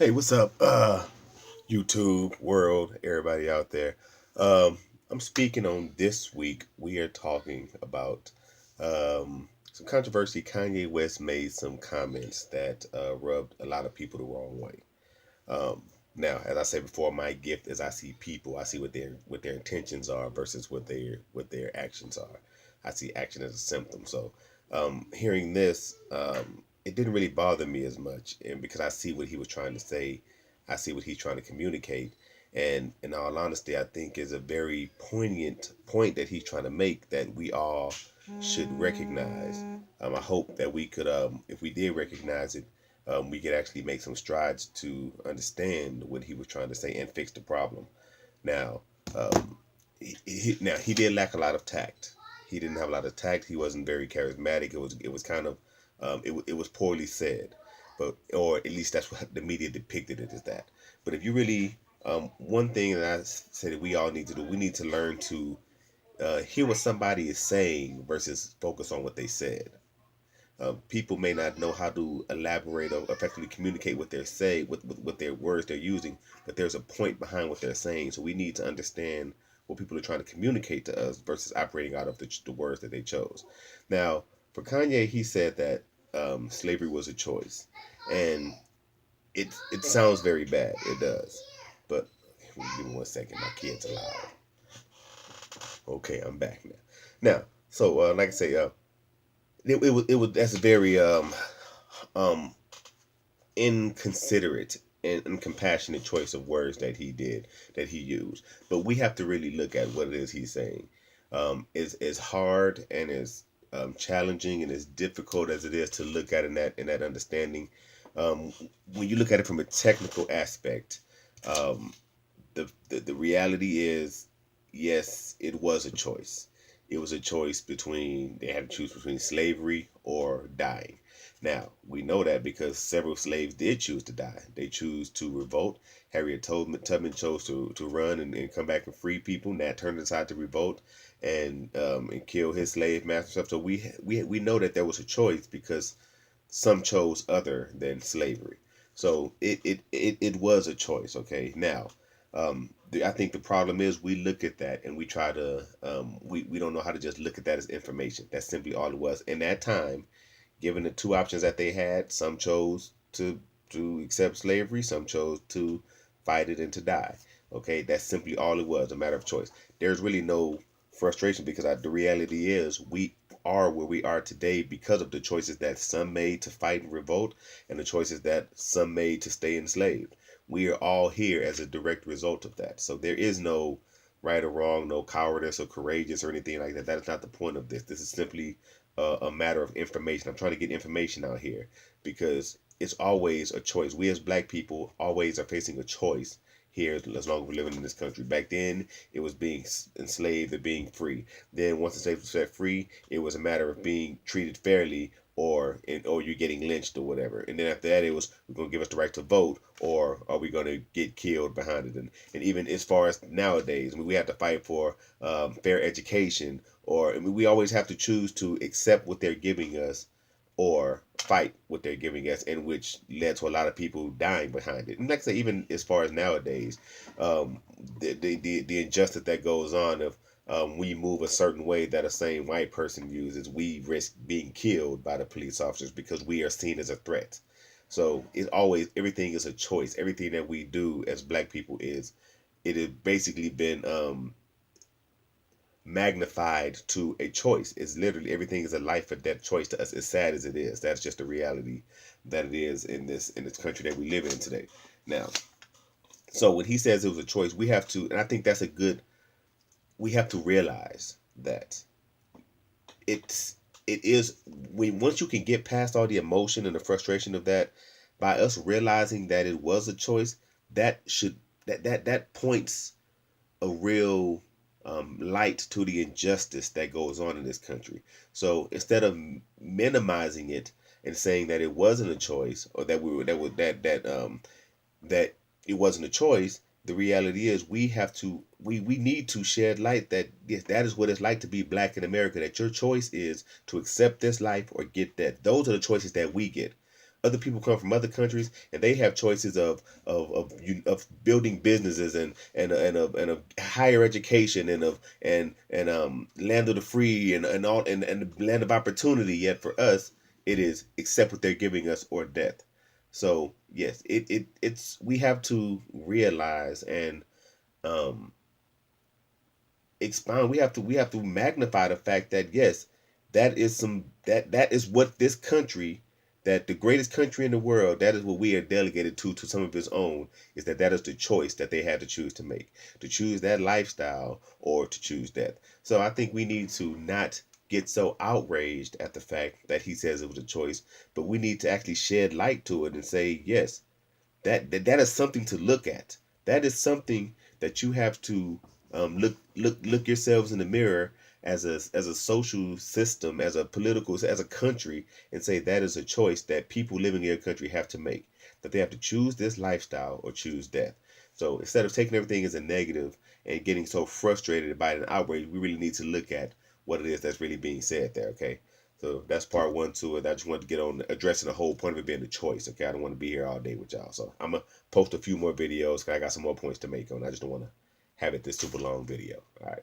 Hey, what's up, YouTube world, everybody out there? I'm speaking on this week. We are talking about some controversy. Kanye West made some comments that rubbed a lot of people the wrong way. Um, Now, as I said before, my gift is I see people. I see what their intentions are versus what their actions are. I see action as a symptom. So, hearing this, it didn't really bother me as much, and because I see what he was trying to say, I see what he's trying to communicate, and in all honesty, I think is a very poignant point that he's trying to make that we all should recognize. I hope that we could, if we did recognize it, we could actually make some strides to understand what he was trying to say and fix the problem. Now, um, he did lack a lot of tact. He didn't have a lot of tact. He wasn't very charismatic. It was kind of it was poorly said, but or at least that's what the media depicted it as that. But if you really one thing that I say that we all need to do, we need to learn to hear what somebody is saying versus focus on what they said. People may not know how to elaborate or effectively communicate what they're saying with their words they're using, but there's a point behind what they're saying. So we need to understand what people are trying to communicate to us versus operating out of the words that they chose. Now, for Kanye, he said that slavery was a choice, and it sounds very bad. It does, but give me one second. My kids are loud. Okay, I'm back now. Now, so like I say, it was that's very um inconsiderate and compassionate choice of words that he used. But we have to really look at what it is he's saying. Is hard and as challenging and as difficult as it is to look at in that understanding. Um, when you look at it from a technical aspect, um, the reality is, yes, it was a choice. It was a choice between they had to choose between slavery or dying. Now we know that because several slaves did choose to die. They choose to revolt. Harriet Tubman chose to run and come back and free people. Nat Turner decided to revolt and kill his slave master stuff. So we know that there was a choice because some chose other than slavery. So it was a choice. Okay, now I think the problem is we look at that and we try to we don't know how to just look at that as information. That's simply all it was. In that time, given the two options that they had, some chose to accept slavery, some chose to fight it and to die. Okay, that's simply all it was, a matter of choice. There's really no frustration because the reality is we are where we are today because of the choices that some made to fight and revolt and the choices that some made to stay enslaved. We are all here as a direct result of that. So there is no right or wrong, no cowardice or courageous or anything like that. That is not the point of this. This is simply a matter of information. I'm trying to get information out here because it's always a choice. We as black people always are facing a choice here as long as we're living in this country. Back then, it was being enslaved or being free. Then once the slaves were set free, it was a matter of being treated fairly or you're getting lynched or whatever. And then after that, it was we're gonna give us the right to vote or are we gonna get killed behind it? And even as far as nowadays, I mean, we have to fight for fair education or I mean, we always have to choose to accept what they're giving us or fight what they're giving us, and which led to a lot of people dying behind it. And like I say, even as far as nowadays, um, the injustice that goes on of we move a certain way that a same white person uses, we risk being killed by the police officers because we are seen as a threat. So it's always everything is a choice. Everything that we do as black people is it has basically been magnified to a choice. It's literally everything is a life or death choice to us. As sad as it is, that's just the reality that it is in this country that we live in today. Now, so when he says it was a choice, we have to, and I think that's a good. We have to realize that it's it is when once you can get past all the emotion and the frustration of that, by us realizing that it was a choice, that should that points a real light to the injustice that goes on in this country. So instead of minimizing it and saying that it wasn't a choice or that we were that was that it wasn't a choice, the reality is we need to shed light that yes, that is what it's like to be black in America. That your choice is to accept this life or get that. Those are the choices that we get. other people come from other countries, and they have choices of building businesses and of higher education and land of the free and the land of opportunity. Yet for us, it is accept what they're giving us or death. So yes, it's we have to realize and um expound. We have to magnify the fact that yes, that is what this country, that the greatest country in the world, that is what we are delegated to some of its own, is that is the choice that they had to choose to make, to choose that lifestyle or to choose death. So I think we need to not get so outraged at the fact that he says it was a choice, but we need to actually shed light to it and say yes, that is something to look at. That is something that you have to look yourselves in the mirror as a social system, as a political, as a country, and say that is a choice that people living in your country have to make. That they have to choose this lifestyle or choose death. So instead of taking everything as a negative and getting so frustrated by an outrage, we really need to look at what it is that's really being said there. Okay. So that's part one to it. I just wanted to get on addressing the whole point of it being a choice. Okay, I don't want to be here all day with y'all. So I'm gonna post a few more videos because I got some more points to make on. I just don't want to have it this super long video. All right.